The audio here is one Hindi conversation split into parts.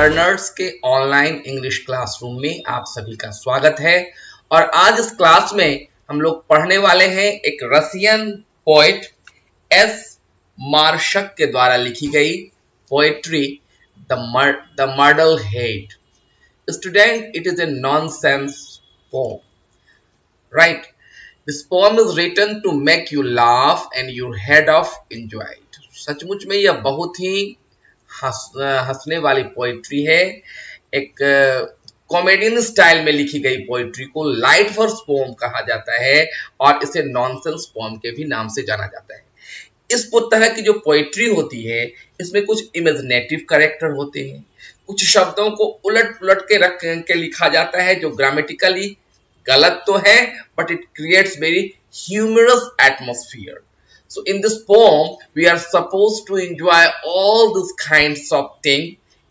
लर्नर्स के ऑनलाइन इंग्लिश क्लासरूम में आप सभी का स्वागत है। और आज इस क्लास में हम लोग पढ़ने वाले हैं एक रसियन पोएट एस मार्शक के द्वारा लिखी गई poetry the muddle head. Student, it is a nonsense poem, right? This poem is written to make you laugh and your head of enjoy it. सचमुच में यह बहुत ही हंसने वाली पोएट्री है। एक कॉमेडियन स्टाइल में लिखी गई पोएट्री को लाइट वर्स पोम कहा जाता है और इसे नॉनसेंस पोम के भी नाम से जाना जाता है। इस तरह की जो पोएट्री होती है इसमें कुछ इमेजिनेटिव कैरेक्टर होते हैं, कुछ शब्दों को उलट पुलट के रख के लिखा जाता है जो ग्रामेटिकली गलत तो है, but it creates very humorous atmosphere. So in this poem, we are supposed to enjoy all these kinds of things.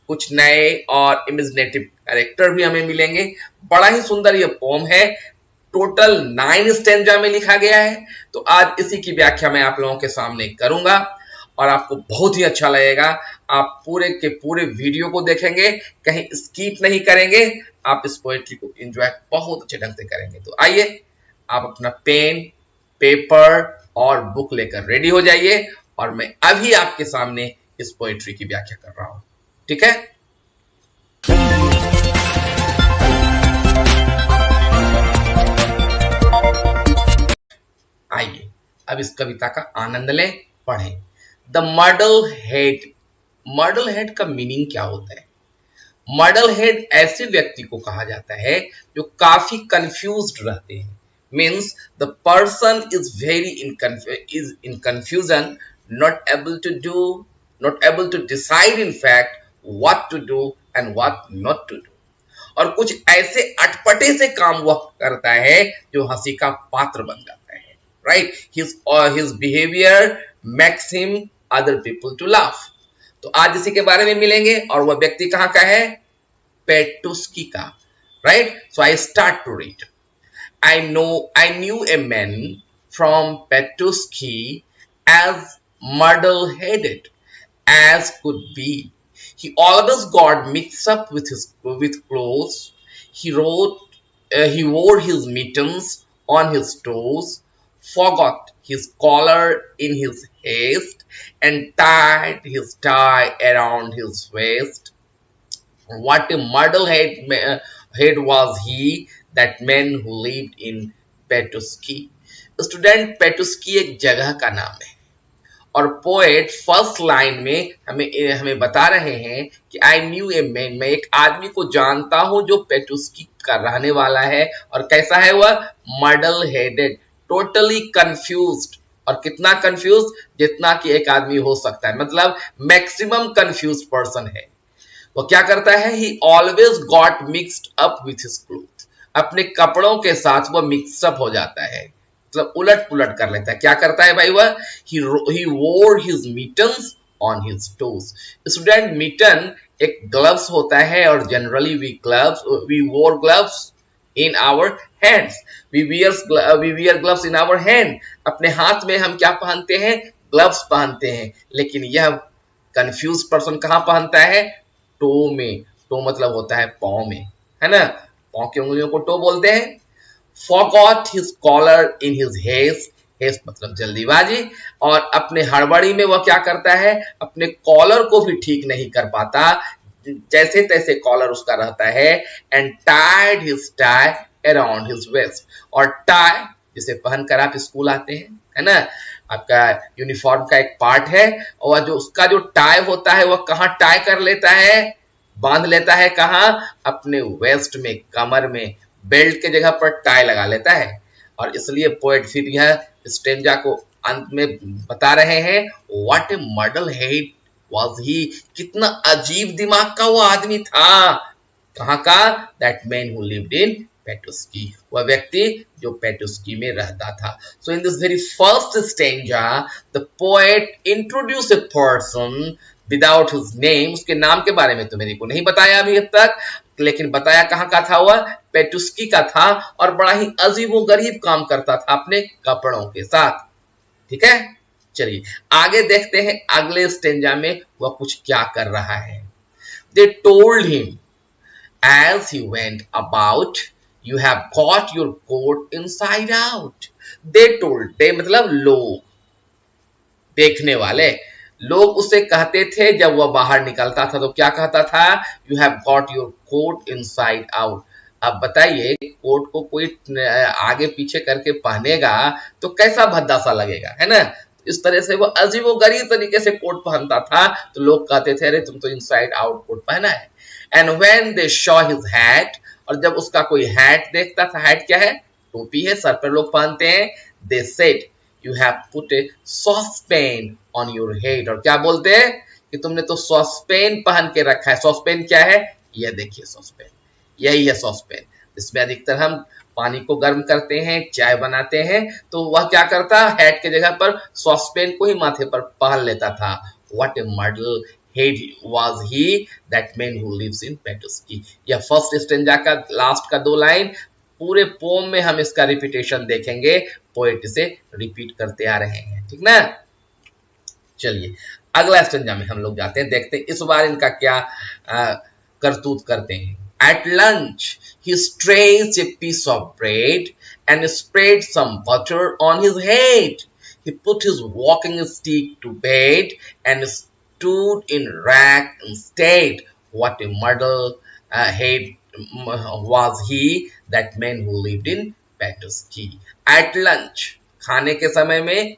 कुछ नए और इमेजिनेटिव कैरेक्टर भी हमें मिलेंगे। बड़ा ही सुंदर ये पोम है। टोटल 9 स्टेंजा में लिखा गया है। तो आज इसी की व्याख्या मैं आप लोगों के सामने करूंगा और आपको बहुत ही अच्छा लगेगा। आप पूरे के पूरे वीडियो को देखेंगे, कहीं स्किप नहीं करेंगे। आप इस पोएट्री को एंजॉय बहुत अच्छे ढंग से करेंगे। तो आइए आप अपना पेन, पेपर और बुक लेकर रेडी हो जाइए और मैं अभी आपके सामने इस पोएट्री की व्याख्या कर रहा हूं। ठीक है? आइए अब इस कविता का आनंद लें, पढ़ें। The muddle head. Muddle head का मीनिंग क्या होता है? मर्डल हेड ऐसे व्यक्ति को कहा जाता है जो काफी कंफ्यूज्ड रहते हैं। Means the person is very in confusion, not able to decide in fact what to do and what not to do. और कुछ ऐसे अटपटे से काम वह करता है जो हंसी का पात्र बन जाता है, right? His behavior makes him other people to laugh. तो आज इसी के बारे में मिलेंगे और वह व्यक्ति कहाँ का है? पेटुस्की का, right? So I start to read. I knew a man from Petusky as muddle-headed as could be. He always got mixed up with clothes. He wore his mittens on his toes, forgot his collar in his haste, and tied his tie around his waist. What a muddle-head was he, that man who lived in Petusky. Student, Petoskey एक जगह का नाम है और पोएट फर्स्ट लाइन में हमें बता रहे हैं कि आई न्यू ए मैन, मैं एक आदमी को जानता हूं जो पेटुस्की का रहने वाला है। और कैसा है वह? मर्डल हेडेड, टोटली कंफ्यूज्ड। और कितना कंफ्यूज? जितना कि एक आदमी हो सकता है, मतलब मैक्सिमम कंफ्यूज पर्सन है। वो क्या करता है? ही always got mixed up with his cloth. अपने कपड़ों के साथ वह मिक्सअप हो जाता है, मतलब उलट पुलट कर लेता है। क्या करता है भाई वह? he wore his mittens on his toes. Student, mitten एक ग्लव्स होता है और generally we wore gloves in our hands. We wear gloves in our hand. अपने हाथ में हम क्या पहनते हैं? ग्लव्स पहनते हैं। लेकिन यह कंफ्यूज पर्सन कहाँ पहनता है? टो में। टो मतलब होता है पाँव में, है ना? पाँव की उंगलियों को टो बोलते हैं। Forgot his collar in his haste. Haste मतलब जल्दीबाजी। और अपने हड़बड़ी में वह क्या करता है? अपने कॉलर को भी ठीक नहीं कर पाता, जैसे तैसे कॉलर उसका रहता है। And tied his tie around his waist. और टाई जिसे पहनकर आप स्कूल आते हैं, है ना? आपका यूनिफॉर्म का एक पार्ट है और उसका जो टाई होता है वह कहाँ टाई कर लेता है? बांध लेता है। कहाँ? अपने वेस्ट में, कमर में, बेल्ट के जगह पर टाई लगा लेता है। और इसलिए पोएट फिर यह स्टेंजा को अंत में बता रहे हैं, what a muddle head was he, कितना अजीब दिमाग का वो आदमी था। कहाँ का? That man who lived in Petoskey, वह व्यक्ति जो पेटुस्की में रहता था। So in this very first stanza the poet introduce a person without his name. उसके नाम के बारे में तो मेरे को नहीं बताया अभी तक, लेकिन बताया कहाँ का था वह? पेटुस्की का था और बड़ा ही अजीबो गरीब काम करता था अपने कपड़ों के साथ। ठीक है, चलिए आगे देखते हैं अगले स्टेंजा में वह कुछ क्या कर रहा है। They told him as he went about, you have got your coat inside out. They told, they मतलब लोग, देखने वाले लोग उसे कहते थे जब वह बाहर निकलता था तो क्या कहता था, you have got your coat inside out. अब बताइए कोट को कोई आगे पीछे करके पहनेगा तो कैसा भद्दा सा लगेगा, है ना। इस तरह से वो अजीबो गरीब तरीके से कोट पहनता था तो लोग कहते थे अरे तुम तो इनसाइड आउट कोट पहना है। And when they Shaw his hat, और जब उसका कोई हैट देखता था, हैट क्या है, टोपी है, सर पर लोग पहनते हैं, they said you have put A saucepan on your head, और क्या बोलते हैं कि तुमने तो सॉसपेन पहन के रखा है। सॉसपेन क्या है, यह देखिए सॉसपेन, यही है सॉसपेन, इसमें अधिकतर हम पानी को गर्म करते हैं, चाय बनाते हैं, तो वह क्या करता, हैट के जगह पर सॉसपेन को ही माथे पर पहन लेता था। What a muddle head was he that man who lives in Petoskey. यह फर्स्ट स्टेंजा का लास्ट का 2 लाइन, पूरे पोम में हम इसका रिपीटेशन देखेंगे, पोएट इसे रिपीट करते आ रहे हैं, ठीक ना। चलिए अगला स्टेंजा में हम लोग जाते हैं, देखते हैं इस बार इनका क्या करतूत करते हैं। At lunch, he stretched a piece of bread and spread some butter on his head. He put his walking stick to bed and stood in rack instead. What a muddle head was he, that man who lived in Petersky. At lunch, खाने के समय में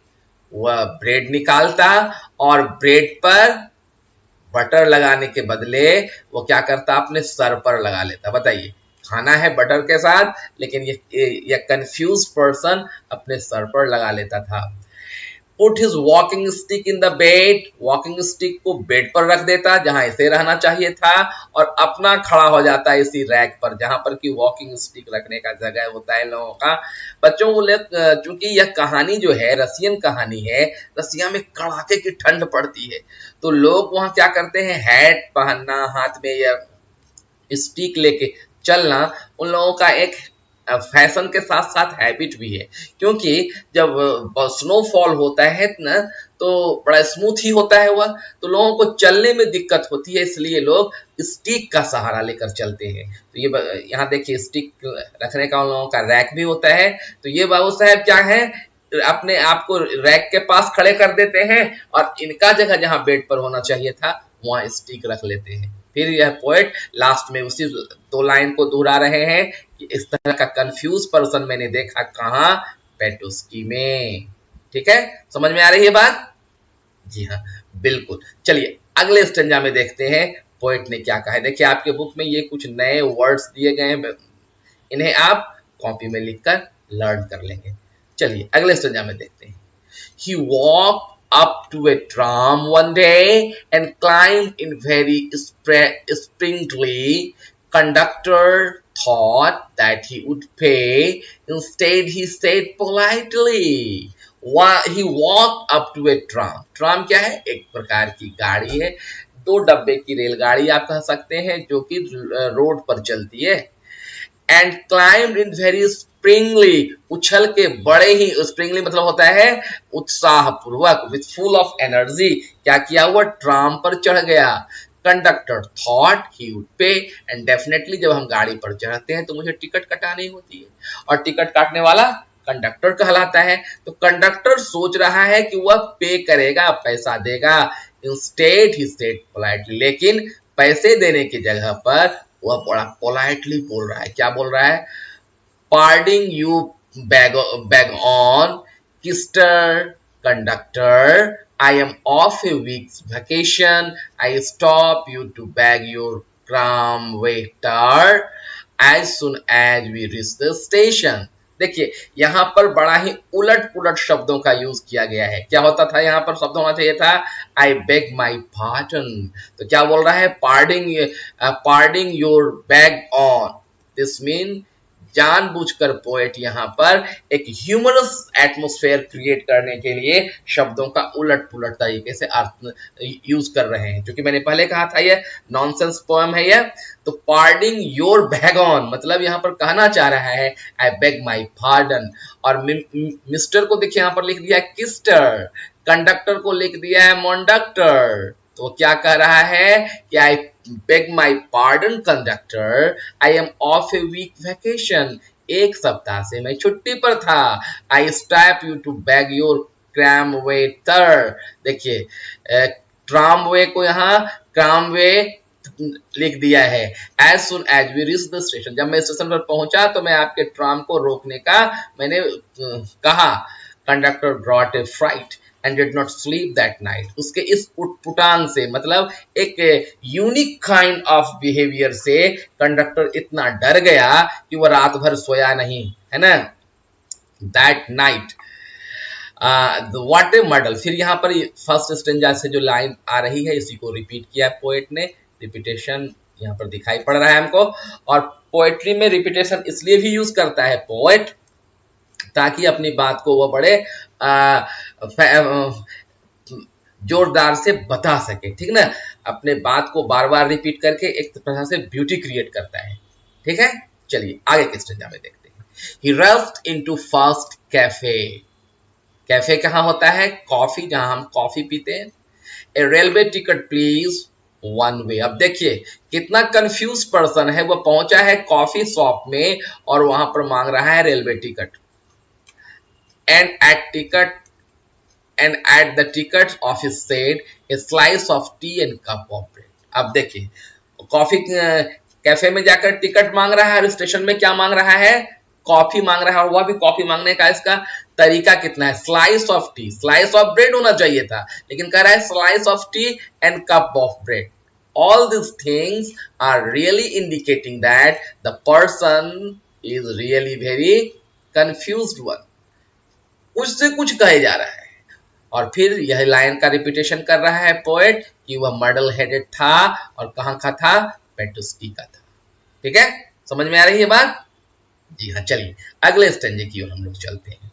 वह ब्रेड निकालता और ब्रेड पर बटर लगाने के बदले वो क्या करता, अपने सर पर लगा लेता। बताइए खाना है बटर के साथ, लेकिन ये कंफ्यूज पर्सन अपने सर पर लगा लेता था। Put his walking stick in the bed, walking stick को बेड पर रख देता जहां इसे रहना चाहिए था, और अपना खड़ा हो जाता है इसी रैक पर जहां पर कि वॉकिंग स्टिक रखने का जगह होता है लोगों का। बच्चों को चूंकि यह कहानी जो है रसियन कहानी है, रसिया में कड़ाके की ठंड पड़ती है, तो लोग वहां क्या करते हैं, हैट पहनना, हाथ में या स्टिक लेके चलना उन लोगों का एक फैशन के साथ साथ हैबिट भी है। क्योंकि जब स्नोफॉल होता है ना तो बड़ा स्मूथ ही होता है वह, तो लोगों को चलने में दिक्कत होती है, इसलिए लोग स्टिक का सहारा लेकर चलते हैं। तो ये यहाँ देखिए स्टिक रखने का उन लोगों का रैक भी होता है। तो ये बाबू साहब क्या है, अपने आप को रैक के पास खड़े कर देते हैं और इनका जगह जहां बेड पर होना चाहिए था वहां स्टिक रख लेते हैं। फिर यह पोएट लास्ट में उसी 2 लाइन को दोहरा रहे हैं कि इस तरह का कंफ्यूज पर्सन मैंने देखा कहां, पेटुस्की में। ठीक है, समझ में आ रही है बात? जी हाँ बिल्कुल। चलिए अगले स्टेंजा में देखते हैं पोएट ने क्या कहा है। देखिए आपके बुक में ये कुछ नए वर्ड्स दिए गए हैं, इन्हें आप कॉपी में लिखकर लर्न कर लेंगे। चलिए अगले स्टेंजा में देखते हैं। He walked up to a tram one day and climbed in very springy. Conductor thought that he would pay. Instead, he said politely. He walked up to a tram. Tram क्या है? एक प्रकार की गाड़ी है, 2 डब्बे की रेलगाड़ी आप कह सकते हैं, जो कि रोड पर चलती है। And climbed in very Sprüngli, उछल के बड़े ही, स्प्रिंगली मतलब होता है उत्साह पूर्वक, विथ फुल ऑफ एनर्जी क्या किया, हुआ ट्राम पर चढ़ गया। कंडक्टर थॉट ही वुड पे, एंड डेफिनेटली जब हम गाड़ी पर चढ़ते हैं तो मुझे टिकट कटानी होती है, और टिकट काटने वाला कंडक्टर कहलाता है। तो कंडक्टर सोच रहा है कि वह पे करेगा, पैसा देगा। इंस्टेड ही सेड पोलाइटली, लेकिन पैसे देने की जगह पर वह बड़ा पोलाइटली बोल रहा है। क्या बोल रहा है? Pardon you beg on mister conductor, I am off a week's vacation, I stop you to beg your tram waiter as soon as we reach the station. देखिए यहां पर बड़ा ही उलट पुलट शब्दों का यूज किया गया है। क्या होता था, यहां पर शब्द होना चाहिए था आई बेग माई पार्टन, तो क्या बोल रहा है, pardon your beg on. This mean जानबूझकर पोएट यहां पर एक ह्यूमरस एटमॉस्फेयर क्रिएट करने के लिए शब्दों का उलट पुलट तरीके से अर्थ यूज कर रहे हैं। क्योंकि मैंने पहले कहा था यह नॉनसेंस पोएम है यह। तो पार्डिंग योर बैग ऑन मतलब यहां पर कहना चाह रहा है आई बेग माई पार्डन, और मिस्टर को देखिए यहां पर लिख दिया किस्टर, कंडक्टर को लिख दिया है मोंडक्टर। तो क्या कह रहा है कि I beg my pardon conductor, I am off a week vacation, एक सप्ताह से मैं छुट्टी पर था। I stop you to beg your tram waiter, देखिए ट्रामवे को यहाँ ट्रामवे लिख दिया है। As soon as we reach the station, जब मैं स्टेशन पर पहुंचा तो मैं आपके ट्राम को रोकने का मैंने कहा। Conductor brought a fright and did not sleep that night, उसके इस उटपुटान से मतलब एक यूनिक काइंड ऑफ बिहेवियर से कंडक्टर इतना डर गया कि वह रात भर सोया नहीं, है ना। That night what a model. फिर यहाँ पर फर्स्ट स्टेंजा से जो लाइन आ रही है इसी को रिपीट किया पोएट ने। रिपीटेशन यहाँ पर दिखाई पड़ रहा है हमको, और पोएट्री में रिपीटेशन इसलिए भी यूज करता है पोएट ताकि अपनी बात को वो बड़े जोरदार से बता सके, ठीक ना। अपने बात को बार बार रिपीट करके एक तरह से ब्यूटी क्रिएट करता है, ठीक है। चलिए आगे के स्टेंजा में देखते हैं। He rushed into first cafe, cafe कहाँ होता है, कॉफी, जहां हम कॉफी पीते हैं। A railway ticket please one way, अब देखिए कितना कंफ्यूज पर्सन है, वो पहुंचा है कॉफी शॉप में और वहां पर मांग रहा है railway ticket. And at the ticket office said A slice of T and cup of bread. अब देखिए कॉफी कैफे में जाकर टिकट मांग रहा है और स्टेशन में क्या मांग रहा है, कॉफी मांग रहा है, और वह भी कॉफी मांगने का इसका तरीका कितना है, slice of T, slice of bread होना चाहिए था, लेकिन कह रहा है slice of T and cup of bread. All these things are really indicating that the person is really very confused one, कुछ से कुछ कहे जा रहा है। और फिर यह लाइन का रिपीटेशन कर रहा है पोएट कि वह मॉडल हेडेड था, और कहाँ का था, पेटुस्की का था, ठीक है। समझ में आ रही है बात, जी हाँ। चलिए अगले स्टेंजे की ओर हम लोग चलते हैं।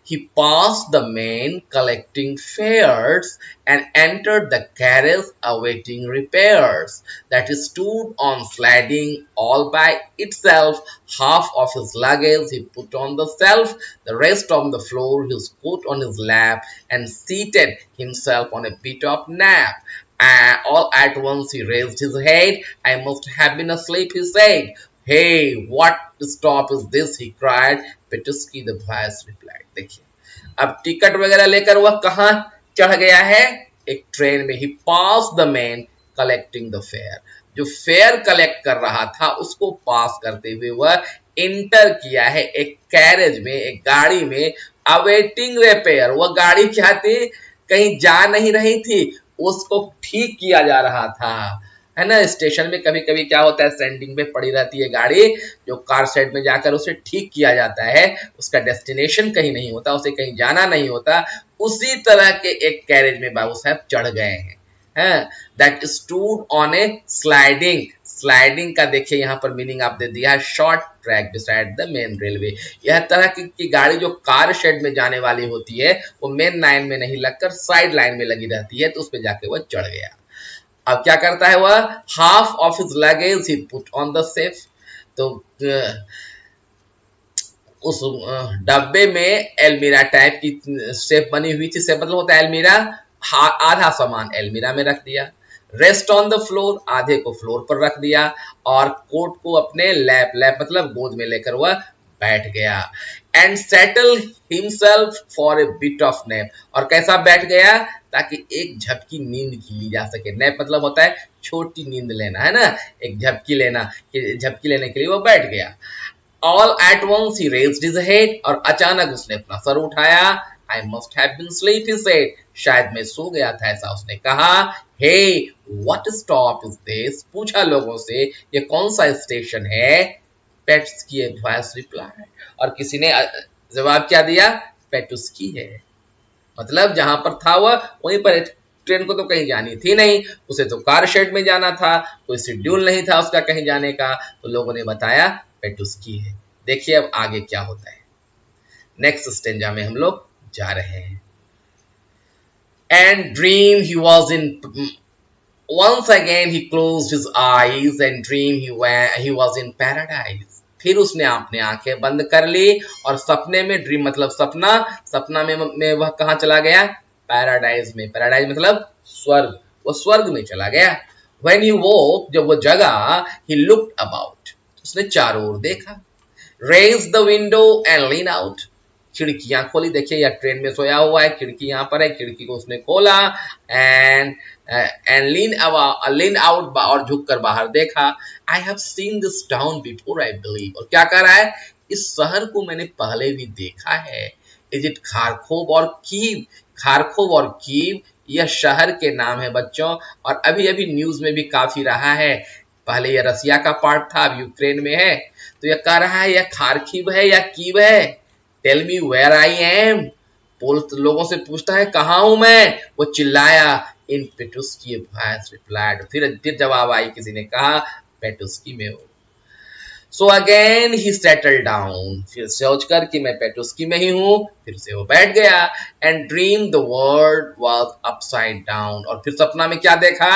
He passed the men collecting fares and entered the carriage awaiting repairs that stood on sliding all by itself. Half of his luggage he put on the shelf, the rest on the floor he put on his lap and seated himself on a bit of nap. All at once he raised his head. I must have been asleep, he said. Hey, what stop is this? He cried. Petusky the voice replied. देखिए अब टिकट वगैरह लेकर वह कहाँ चढ़ गया है, एक ट्रेन में। He pass the man collecting the fare, जो फेयर कलेक्ट कर रहा था उसको पास करते हुए वह इंटर किया है एक कैरेज में, एक गाड़ी में। अवेटिंग रिपेयर, वह गाड़ी क्या थी, कहीं जा नहीं रही थी, उसको ठीक किया जा रहा था, है ना। स्टेशन में कभी कभी क्या होता है, स्टैंडिंग पे पड़ी रहती है गाड़ी, जो कार शेड में जाकर उसे ठीक किया जाता है, उसका डेस्टिनेशन कहीं नहीं होता, उसे कहीं जाना नहीं होता। उसी तरह के एक कैरेज में बाबू साहब चढ़ गए हैं। That stood on A sliding, sliding का देखिए यहाँ पर मीनिंग आप दे दिया है, short track beside the main railway. यह तरह की गाड़ी जो कार शेड में जाने वाली होती है वो मेन लाइन में नहीं लगकर साइड लाइन में लगी रहती है, तो उस पर जाके वह चढ़ गया। अब क्या करता है वह, half of his luggage he put on the safe, तो उस डब्बे में एलमीरा टाइप की सेफ बनी हुई थी, सेफ मतलब होता है एलमीरा, आधा सामान एलमीरा में रख दिया। रेस्ट ऑन द फ्लोर, आधे को फ्लोर पर रख दिया, और कोट को अपने लैप, लैप मतलब गोद में लेकर वह बैठ गया। And settle himself for a bit of nap, और कैसा बैठ गया, ताकि एक झपकी नींद की ली जा सके। नैप मतलब होता है छोटी नींद लेना, है ना, एक झपकी लेना, झपकी लेने के लिए वो बैठ गया। All at once he raised his head, और अचानक उसने अपना सर उठाया। I must have been sleep, he said, शायद मैं सो गया था, ऐसा उसने कहा। Hey what stop is this, पूछा लोगों से ये कौन सा स्टेशन है। पेट्सकी वॉइस रिप्लाई, और किसी ने जवाब क्या दिया, पेटुस्की है, मतलब जहां पर था वह वहीं पर। ट्रेन को तो कहीं जानी थी नहीं, उसे तो कार शेड में जाना था, कोई शेड्यूल नहीं था उसका कहीं जाने का, तो लोगों ने बताया पेटुस्की है। देखिए अब आगे क्या होता है, नेक्स्ट स्टेंजा में हम लोग जा रहे हैं। And dream he was in, once again he closed his eyes and dreamed he was in paradise. फिर उसने अपने आंखें बंद कर ली और सपने में, ड्रीम मतलब सपना, सपना में वह कहाँ चला गया, पैराडाइज में। पैराडाइज मतलब स्वर्ग, वह स्वर्ग में चला गया। When he woke, जब वो जगा, he looked about, उसने चारों ओर देखा. Raised the window and leaned out, खिड़कियां खोली. देखिए यह ट्रेन में सोया हुआ है, खिड़की यहाँ पर है, खिड़की को उसने खोला. एंड लीन आउट, और झुक कर बाहर देखा. I have seen this town before I believe, और क्या कर रहा है, इस शहर को मैंने पहले भी देखा है. इज इट खारखोब और कीव, खारखोब और कीव यह शहर के नाम है बच्चों, और अभी अभी न्यूज में भी काफी रहा है. पहले यह रसिया का पार्ट था, अब यूक्रेन में है. तो यह कह रहा है यह खारखीव है या कीव है. Tell me where I am, लोगों से पूछता है कहाँ हूं मैं. वो चिल्लाया. इन पेटुस्की वॉइस रिप्लाइड, फिर जवाब आई, किसी ने कहा पेटुस्की में हो. सो अगेन ही सेटल डाउन, फिर सोच कर कि मैं पेटुस्की में ही हूं, फिर से वो बैठ गया. And dream the world was upside down, और फिर सपना में क्या देखा,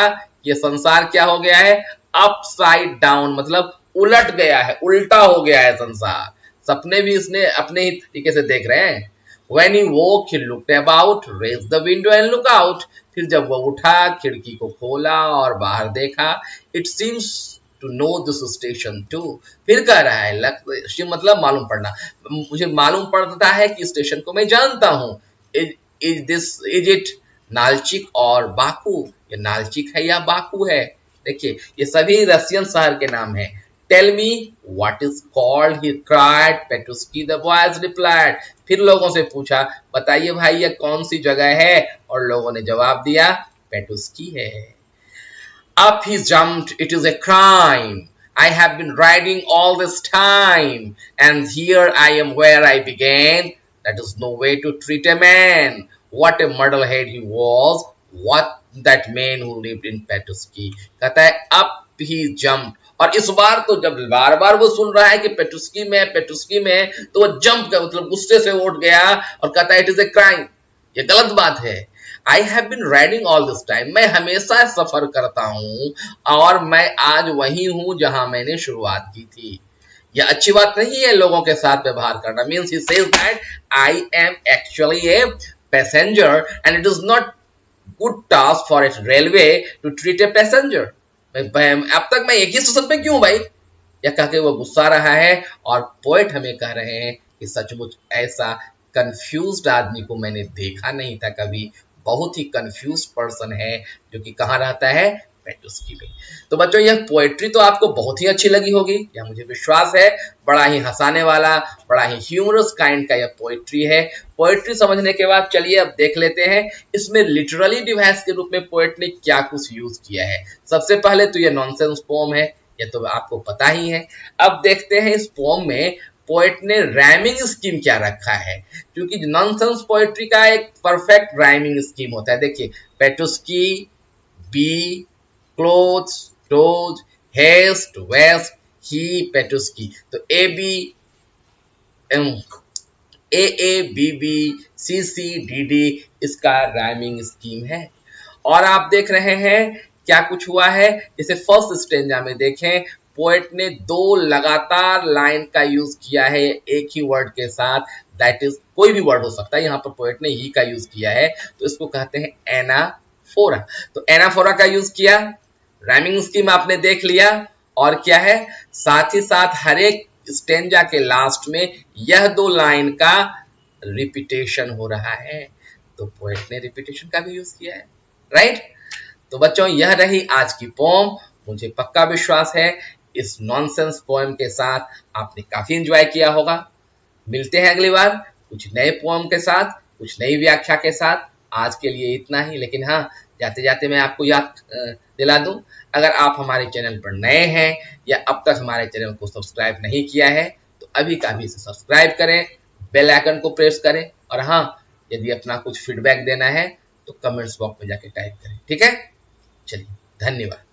ये संसार क्या हो गया है, अपसाइड डाउन, मतलब उलट गया है, उल्टा हो गया है संसार. सपने भी इसने अपने ही तरीके से देख रहे हैं. When he woke, he looked about, raised the window and looked out. फिर जब वो उठा, खिड़की को खोला और बाहर देखा. It seems to know this station too. फिर कह रहा है, मतलब मालूम पड़ना, मुझे मालूम पड़ता है कि स्टेशन को मैं जानता हूँ. Is it नालचिक और बाकू, ये नालचिक है या बाकू है. देखिए ये सभी रशियन शहर के नाम है. Tell me what is called, he cried. Petusky, the boys replied. फिर लोगों से पूछा, बताइए भाई ये कौन सी जगह है, और लोगों ने जवाब दिया पेटुस्की है. Up he jumped, it is a crime. I have been riding all this time, and here I am where I began. That is no way to treat a man. What a muddlehead he was. What that man who lived in Petusky. कहता है up he jumped, और इस बार तो जब बार बार वो सुन रहा है कि पेटुस्की में, पेटुस्की में, तो वो जंप कर, मतलब गुस्से से उठ गया और कहता है इट इज ए क्राइम, ये गलत बात है. I have been riding all this time, मैं हमेशा सफर करता हूं, और मैं आज वही हूं जहां मैंने शुरुआत की थी. यह अच्छी बात नहीं है लोगों के साथ व्यवहार करना. Means he says that I am actually a passenger and it is not good task for a railway to treat a passenger. अब तक मैं एक ही स्टेशन पे क्यों भाई, यह कह के वो गुस्सा रहा है. और पोएट हमें कह रहे हैं कि सचमुच ऐसा कंफ्यूज्ड आदमी को मैंने देखा नहीं था कभी. बहुत ही कंफ्यूज पर्सन है जो कि कहाँ रहता है, पेटुस्की में. तो बच्चों यह पोएट्री तो आपको बहुत ही अच्छी लगी होगी, यह मुझे विश्वास है. बड़ा ही हंसाने वाला, बड़ा ही ह्यूमरस काइंड का यह पोएट्री है. पोएट्री समझने के बाद चलिए अब देख लेते हैं इसमें लिटरली डिवाइस के रूप में पोएट ने क्या कुछ यूज किया है. सबसे पहले तो यह नॉनसेंस पोम है, यह तो आपको पता ही है. अब देखते हैं इस पोम में पोएट ने राइमिंग स्कीम क्या रखा है, क्योंकि नॉनसेंस पोएट्री का एक परफेक्ट राइमिंग स्कीम होता है. देखिए Petoskey, be, clothes, toes, haste, waste, he, Petoskey. तो A B A B B C C D D इसका राइमिंग स्कीम है. और आप देख रहे हैं क्या कुछ हुआ है. जैसे फर्स्ट स्टेंजा में देखें, पोएट ने दो लगातार लाइन का यूज किया है एक ही वर्ड के साथ. दैट इज कोई भी वर्ड हो सकता है, यहाँ पर पोएट ने ही का यूज किया है, तो इसको कहते हैं एनाफोरा. तो एनाफोरा का यूज किया, राइमिंग स्कीम आपने देख लिया. और क्या है, साथ ही साथ हर एक स्टेंजा के लास्ट में यह दो लाइन का रिपीटेशन हो रहा है, तो पोएट ने रिपीटेशन का भी यूज किया है. राइट. तो बच्चों यह रही आज की पोम. मुझे पक्का विश्वास है इस नॉनसेंस पोएम के साथ आपने काफी एंजॉय किया होगा. मिलते हैं अगली बार कुछ नए पोएम के साथ, कुछ नई व्याख्या के साथ. आज के लिए इतना ही. लेकिन हाँ, जाते जाते मैं आपको याद दिला दूं, अगर आप हमारे चैनल पर नए हैं या अब तक हमारे चैनल को सब्सक्राइब नहीं किया है तो अभी का भी इसे सब्सक्राइब करें, बेल आइकन को प्रेस करें. और हाँ, यदि अपना कुछ फीडबैक देना है तो कमेंट्स बॉक्स में जाके टाइप करें. ठीक है, चलिए, धन्यवाद.